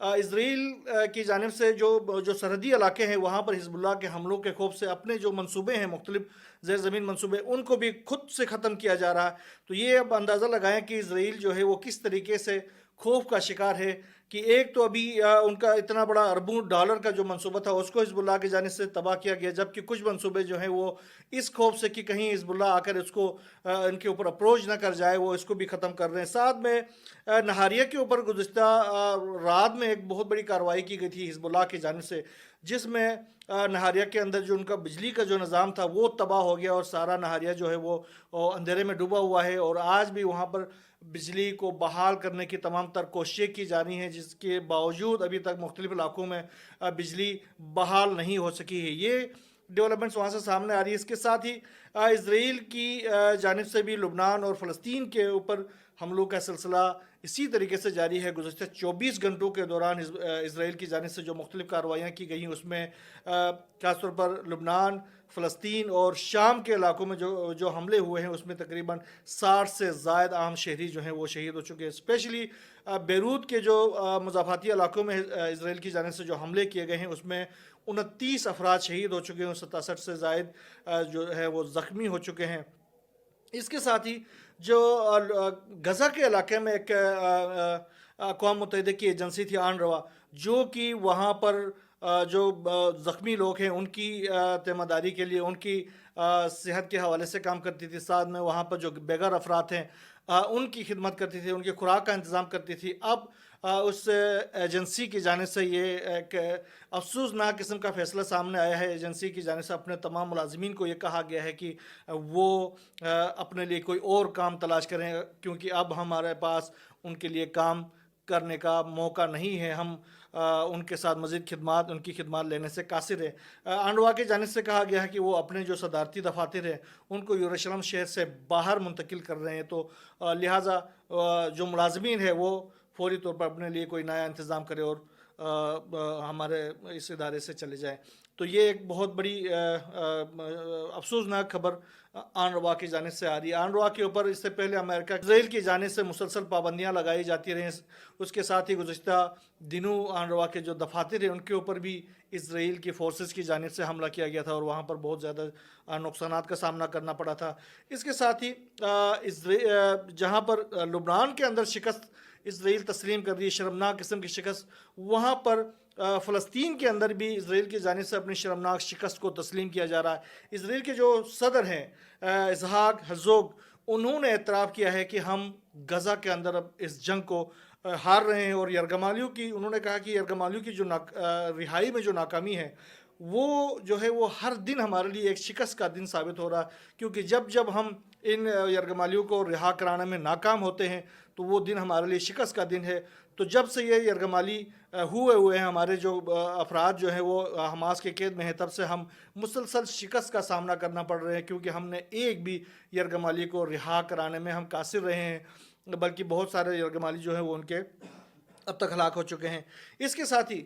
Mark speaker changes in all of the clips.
Speaker 1: اسرائیل کی جانب سے جو سرحدی علاقے ہیں وہاں پر حزب اللہ کے حملوں کے خوف سے اپنے جو منصوبے ہیں مختلف زیر زمین منصوبے ان کو بھی خود سے ختم کیا جا رہا ہے. تو یہ اب اندازہ لگائیں کہ اسرائیل جو ہے وہ کس طریقے سے خوف کا شکار ہے کہ ایک تو ابھی ان کا اتنا بڑا اربوں ڈالر کا جو منصوبہ تھا اس کو حزب اللہ کی جانب سے تباہ کیا گیا، جبکہ کچھ منصوبے جو ہیں وہ اس خوف سے کہ کہیں حزب اللہ آ کر اس کو ان کے اوپر اپروچ نہ کر جائے وہ اس کو بھی ختم کر رہے ہیں. ساتھ میں نہاریہ کے اوپر گزشتہ رات میں ایک بہت بڑی کارروائی کی گئی تھی حزب اللہ کی جانب سے، جس میں نہاریہ کے اندر جو ان کا بجلی کا جو نظام تھا وہ تباہ ہو گیا اور سارا نہاریہ جو ہے وہ اندھیرے میں ڈوبا ہوا ہے، اور آج بھی وہاں پر بجلی کو بحال کرنے کی تمام تر کوششیں کی جا رہی ہیں، جس کے باوجود ابھی تک مختلف علاقوں میں بجلی بحال نہیں ہو سکی ہے. یہ ڈیولپمنٹس وہاں سے سامنے آ رہی ہے. اس کے ساتھ ہی اسرائیل کی جانب سے بھی لبنان اور فلسطین کے اوپر حملوں کا سلسلہ اسی طریقے سے جاری ہے. گزشتہ 24 گھنٹوں کے دوران اسرائیل کی جانب سے جو مختلف کارروائیاں کی گئی ہیں اس میں خاص طور پر لبنان، فلسطین اور شام کے علاقوں میں جو حملے ہوئے ہیں اس میں تقریباً 60 سے زائد عام شہری جو ہیں وہ شہید ہو چکے ہیں. اسپیشلی بیروت کے جو مضافاتی علاقوں میں اسرائیل کی جانب سے جو حملے کیے گئے ہیں اس میں 29 افراد شہید ہو چکے ہیں، 67 سے زائد جو ہے وہ زخمی ہو چکے ہیں. اس کے ساتھ ہی جو غزہ کے علاقے میں ایک اقوام متحدہ کی ایجنسی تھی آنروا، جو کہ وہاں پر جو زخمی لوگ ہیں ان کی تیمارداری کے لیے ان کی صحت کے حوالے سے کام کرتی تھی، ساتھ میں وہاں پر جو بے گھر افراد ہیں ان کی خدمت کرتی تھی، ان کی خوراک کا انتظام کرتی تھی. اب اس ایجنسی کی جانب سے یہ ایک افسوسناک قسم کا فیصلہ سامنے آیا ہے. ایجنسی کی جانب سے اپنے تمام ملازمین کو یہ کہا گیا ہے کہ وہ اپنے لیے کوئی اور کام تلاش کریں، کیونکہ اب ہمارے پاس ان کے لیے کام کرنے کا موقع نہیں ہے، ہم ان کے ساتھ مزید ان کی خدمات لینے سے قاصر ہیں. آنروا کی جانب سے کہا گیا ہے کہ وہ اپنے جو صدارتی دفاتر ہیں ان کو یروشلم شہر سے باہر منتقل کر رہے ہیں، تو لہٰذا جو ملازمین ہیں وہ فوری طور پر اپنے لیے کوئی نیا انتظام کرے اور ہمارے اس ادارے سے چلے جائیں. تو یہ ایک بہت بڑی افسوسناک خبر آنروا کی جانب سے آ رہی ہے. آنروا کے اوپر اس سے پہلے امریکہ اسرائیل کی جانب سے مسلسل پابندیاں لگائی جاتی رہیں. اس کے ساتھ ہی گزشتہ دنوں آنروا کے جو دفاتر ہیں ان کے اوپر بھی اسرائیل کی فورسز کی جانب سے حملہ کیا گیا تھا اور وہاں پر بہت زیادہ نقصانات کا سامنا کرنا پڑا تھا. اس کے ساتھ ہی جہاں پر لبنان کے اندر شکست اسرائیل تسلیم کر رہی ہے، شرمناک قسم کی شکست، وہاں پر فلسطین کے اندر بھی اسرائیل کی جانب سے اپنی شرمناک شکست کو تسلیم کیا جا رہا ہے. اسرائیل کے جو صدر ہیں اسحاق ہرزوگ، انہوں نے اعتراف کیا ہے کہ ہم غزہ کے اندر اب اس جنگ کو ہار رہے ہیں، اور یرغمالیوں کی انہوں نے کہا کہ یرغمالیوں کی جو رہائی میں جو ناکامی ہے وہ جو ہے وہ ہر دن ہمارے لیے ایک شکست کا دن ثابت ہو رہا ہے، کیونکہ جب ہم ان یرغمالیوں کو رہا کرانے میں ناکام ہوتے ہیں تو وہ دن ہمارے لیے شکست کا دن ہے. تو جب سے یہ یرغمالی ہوئے ہیں، ہمارے جو افراد جو ہیں وہ حماس کے قید میں ہیں، تب سے ہم مسلسل شکست کا سامنا کرنا پڑ رہے ہیں، کیونکہ ہم نے ایک بھی یرغمالی کو رہا کرانے میں ہم قاصر رہے ہیں، بلکہ بہت سارے یرغمالی جو ہیں وہ ان کے اب تک ہلاک ہو چکے ہیں. اس کے ساتھ ہی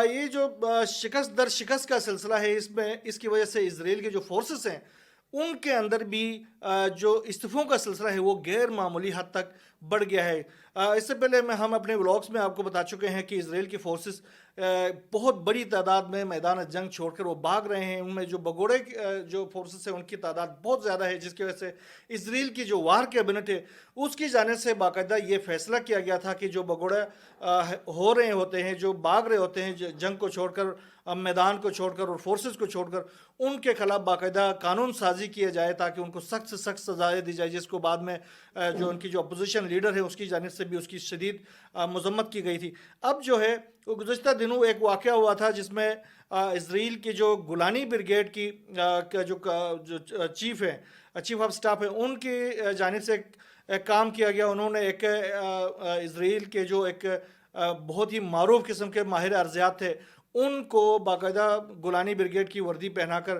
Speaker 1: یہ جو شکست در شکست کا سلسلہ ہے، اس کی وجہ سے اسرائیل کے جو فورسز ہیں ان کے اندر بھی جو استعفوں کا سلسلہ ہے وہ غیر معمولی حد تک بڑھ گیا ہے. اس سے پہلے ہم اپنے ولاگز میں آپ کو بتا چکے ہیں کہ اسرائیل کی فورسز بہت بڑی تعداد میں میدان جنگ چھوڑ کر وہ بھاگ رہے ہیں. ان میں جو بگوڑے جو فورسز ہیں ان کی تعداد بہت زیادہ ہے، جس کی وجہ سے اسرائیل کی جو وار کیبنٹ ہے اس کی جانب سے باقاعدہ یہ فیصلہ کیا گیا تھا کہ جو بگوڑے ہو رہے ہوتے ہیں، جو بھاگ رہے ہوتے ہیں جنگ کو چھوڑ کر، میدان کو چھوڑ کر اور فورسز کو چھوڑ کر، ان کے خلاف باقاعدہ قانون سازی کیا جائے تاکہ ان کو سخت سے سخت سزائیں دی جائے، جس کو بعد میں جو ان کی جو اپوزیشن لیڈر ہے اس کی جانب سے بھی اس کی شدید مذمت کی گئی تھی. اب جو ہے وہ گزشتہ دنوں ایک واقعہ ہوا تھا جس میں اسرائیل کی جو گولانی بریگیڈ کی جو چیف ہیں، چیف آف سٹاف ہیں، ان کی جانب سے ایک کام کیا گیا. انہوں نے ایک اسرائیل کے جو ایک بہت ہی معروف قسم کے ماہر ارضیات تھے ان کو باقاعدہ گولانی بریگیڈ کی وردی پہنا کر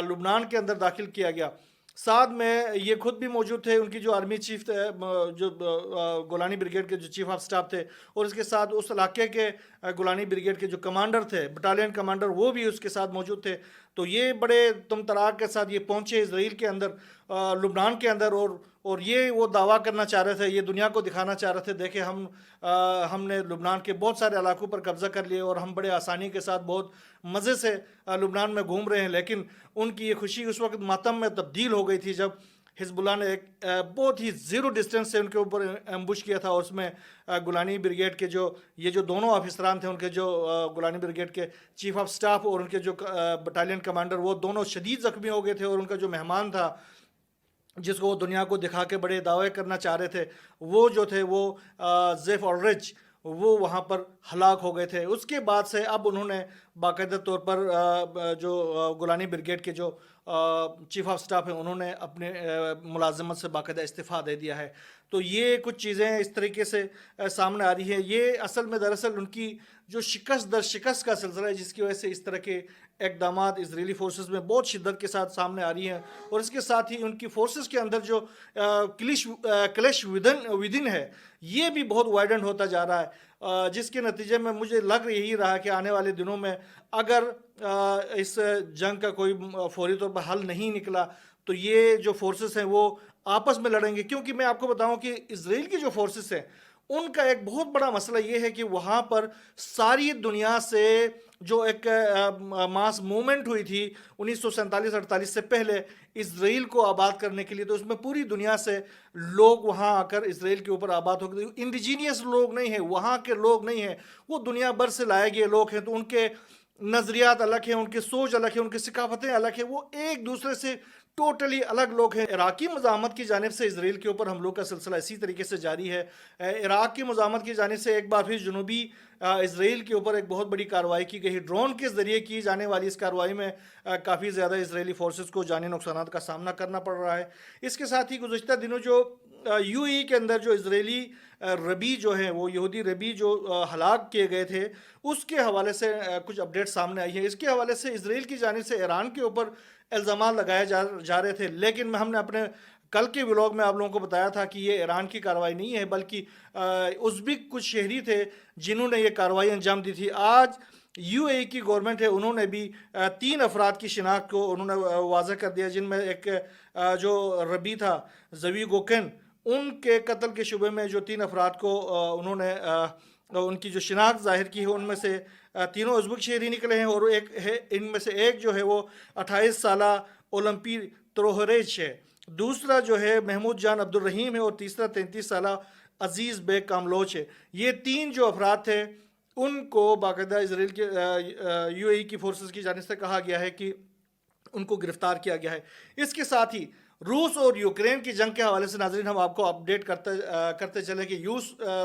Speaker 1: لبنان کے اندر داخل کیا گیا. ساتھ میں یہ خود بھی موجود تھے، ان کی جو آرمی چیف تھے، جو گولانی بریگیڈ کے جو چیف آف سٹاف تھے، اور اس کے ساتھ اس علاقے کے گولانی بریگیڈ کے جو کمانڈر تھے، بٹالین کمانڈر، وہ بھی اس کے ساتھ موجود تھے. تو یہ بڑے تم تراک کے ساتھ یہ پہنچے اسرائیل کے اندر، لبنان کے اندر، اور یہ وہ دعویٰ کرنا چاہ رہے تھے، یہ دنیا کو دکھانا چاہ رہے تھے، دیکھیں ہم نے لبنان کے بہت سارے علاقوں پر قبضہ کر لیے اور ہم بڑے آسانی کے ساتھ بہت مزے سے لبنان میں گھوم رہے ہیں. لیکن ان کی یہ خوشی اس وقت ماتم میں تبدیل ہو گئی تھی جب حزب اللہ نے ایک بہت ہی زیرو ڈسٹینس سے ان کے اوپر ایمبوش کیا تھا، اور اس میں گولانی بریگیڈ کے جو دونوں آفیسران تھے، ان کے جو گولانی بریگیڈ کے چیف آف سٹاف اور ان کے جو بٹالین کمانڈر، وہ دونوں شدید زخمی ہو گئے تھے، اور ان کا جو مہمان تھا جس کو وہ دنیا کو دکھا کے بڑے دعوے کرنا چاہ رہے تھے، وہ جو تھے وہ زیف اولرچ، وہ وہاں پر ہلاک ہو گئے تھے. اس کے بعد سے اب انہوں نے باقاعدہ طور پر جو گولانی بریگیڈ کے جو چیف آف سٹاف ہیں، انہوں نے اپنے ملازمت سے باقاعدہ استعفیٰ دے دیا ہے. تو یہ کچھ چیزیں اس طریقے سے سامنے آ رہی ہیں. یہ اصل میں دراصل ان کی جو شکست در شکست کا سلسلہ ہے، جس کی وجہ سے اس طرح کے اقدامات اسرائیلی فورسز میں بہت شدت کے ساتھ سامنے آ رہی ہیں، اور اس کے ساتھ ہی ان کی فورسز کے اندر جو کلیش ودن ہے، یہ بھی بہت وائڈنٹ ہوتا جا رہا ہے، جس کے نتیجے میں مجھے لگ یہی رہا کہ آنے والے دنوں میں اگر اس جنگ کا کوئی فوری طور پر حل نہیں نکلا تو یہ جو فورسز ہیں وہ آپس میں لڑیں گے. کیونکہ میں آپ کو بتاؤں کہ اسرائیل کی جو فورسز ہیں، ان کا ایک بہت بڑا مسئلہ یہ ہے کہ وہاں پر ساری دنیا سے جو ایک ماس موومنٹ ہوئی تھی 1947-48 سے پہلے اسرائیل کو آباد کرنے کے لیے، تو اس میں پوری دنیا سے لوگ وہاں آ کر اسرائیل کے اوپر آباد ہو گئے. انڈیجینیس لوگ نہیں ہیں، وہاں کے لوگ نہیں ہیں، وہ دنیا بھر سے لائے گئے لوگ ہیں. تو ان کے نظریات الگ ہیں، ان کی سوچ الگ ہے، ان کی ثقافتیں الگ ہیں، وہ ایک دوسرے سے ٹوٹلی الگ لوگ ہیں. عراقی مزاحمت کی جانب سے اسرائیل کے اوپر حملوں کا سلسلہ اسی طریقے سے جاری ہے. عراق کی مزاحمت کی جانب سے ایک بار پھر جنوبی اسرائیل کے اوپر ایک بہت بڑی کارروائی کی گئی. ڈرون کے ذریعے کی جانے والی اس کارروائی میں کافی زیادہ اسرائیلی فورسز کو جانی نقصانات کا سامنا کرنا پڑ رہا ہے. اس کے ساتھ ہی گزشتہ دنوں جو یو ای کے اندر جو اسرائیلی ربی جو ہیں، وہ یہودی ربی جو ہلاک کیے گئے تھے، اس کے حوالے سے کچھ اپڈیٹ سامنے آئی ہیں. اس کے حوالے سے اسرائیل کی جانب سے ایران کے اوپر الزامات لگائے جا رہے تھے، لیکن ہم نے اپنے کل کے ولاگ میں آپ لوگوں کو بتایا تھا کہ یہ ایران کی کارروائی نہیں ہے، بلکہ ازبک کچھ شہری تھے جنہوں نے یہ کارروائی انجام دی تھی. آج یو اے کی گورنمنٹ ہے، انہوں نے بھی 3 افراد کی شناخت کو انہوں نے واضح کر دیا، جن میں ایک جو ربی تھا زوی گوکن، ان کے قتل کے شبے میں جو 3 افراد کو انہوں نے ان کی جو شناخت ظاہر کی ہے، ان میں سے تینوں ازبک شہری نکلے ہیں، اور ایک ہے ان میں سے ایک جو ہے وہ 28 سالہ اولمپی تروہریچ ہے، دوسرا جو ہے محمود جان عبد الرحیم ہے، اور تیسرا 33 سالہ عزیز بیگ کاملوچ ہے. یہ 3 جو افراد تھے ان کو باقاعدہ اسرائیل کے یو اے ای کی فورسز کی جانب سے کہا گیا ہے کہ ان کو گرفتار کیا گیا ہے. اس کے ساتھ ہی روس اور یوکرین کی جنگ کے حوالے سے ناظرین ہم آپ کو اپڈیٹ کرتے چلیں کہ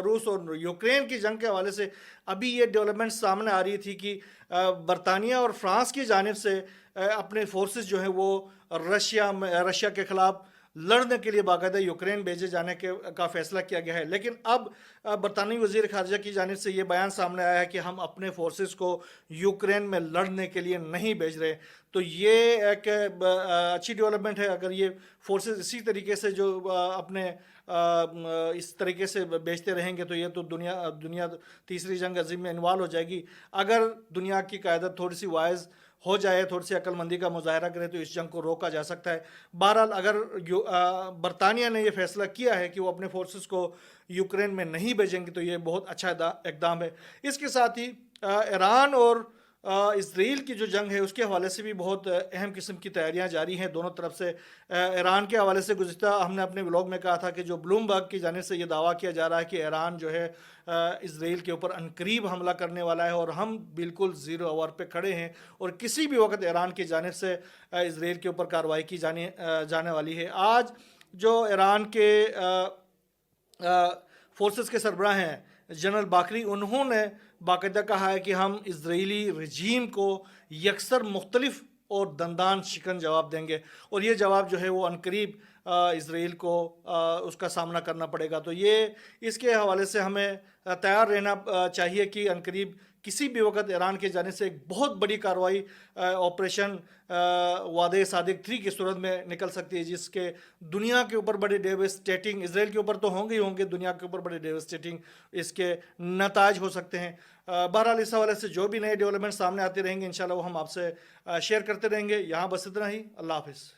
Speaker 1: روس اور یوکرین کی جنگ کے حوالے سے ابھی یہ ڈیولپمنٹ سامنے آ رہی تھی کہ برطانیہ اور فرانس کی جانب سے اپنے فورسز جو ہیں وہ رشیا کے خلاف لڑنے کے لیے باقاعدہ یوکرین بھیجے جانے کا فیصلہ کیا گیا ہے. لیکن اب برطانوی وزیر خارجہ کی جانب سے یہ بیان سامنے آیا ہے کہ ہم اپنے فورسز کو یوکرین میں لڑنے کے لیے نہیں بھیج رہے. تو یہ ایک اچھی ڈیولپمنٹ ہے. اگر یہ فورسز اسی طریقے سے جو اپنے اس طریقے سے بیچتے رہیں گے تو یہ تو دنیا تیسری جنگ عظیم میں انوالو ہو جائے گی. اگر دنیا کی قیادت تھوڑی سی وائز ہو جائے، تھوڑی سی عقل مندی کا مظاہرہ کرے، تو اس جنگ کو روکا جا سکتا ہے. بہرحال اگر برطانیہ نے یہ فیصلہ کیا ہے کہ وہ اپنے فورسز کو یوکرین میں نہیں بھیجیں گے تو یہ بہت اچھا اقدام ہے. اس کے ساتھ ہی ایران اور اسرائیل کی جو جنگ ہے اس کے حوالے سے بھی بہت اہم قسم کی تیاریاں جاری ہیں دونوں طرف سے. ایران کے حوالے سے گزشتہ ہم نے اپنے ولاگ میں کہا تھا کہ جو بلومبرگ کی جانب سے یہ دعویٰ کیا جا رہا ہے کہ ایران جو ہے اسرائیل کے اوپر عنقریب حملہ کرنے والا ہے، اور ہم بالکل زیرو آور پہ کھڑے ہیں، اور کسی بھی وقت ایران کی جانب سے اسرائیل کے اوپر کارروائی کی جانے والی ہے. آج جو ایران کے فورسز کے سربراہ ہیں جنرل باقری، انہوں نے باقاعدہ کہا ہے کہ ہم اسرائیلی رجیم کو یکسر مختلف اور دندان شکن جواب دیں گے، اور یہ جواب جو ہے وہ عنقریب اسرائیل کو اس کا سامنا کرنا پڑے گا. تو یہ اس کے حوالے سے ہمیں تیار رہنا چاہیے کہ عنقریب کسی بھی وقت ایران کی جانب سے ایک بہت بڑی کارروائی آپریشن وعدے صادق 3 کی صورت میں نکل سکتی ہے، جس کے دنیا کے اوپر بڑے ڈیوسٹیٹنگ، اسرائیل کے اوپر تو ہوں گے دنیا کے اوپر بڑے ڈیوسٹیٹنگ اس کے نتائج ہو سکتے ہیں۔ بہرحال اس حوالے سے جو بھی نئے ڈیولپمنٹ سامنے آتے رہیں گے انشاءاللہ وہ ہم آپ سے شیئر کرتے رہیں گے۔ یہاں بس اتنا ہی، اللہ حافظ۔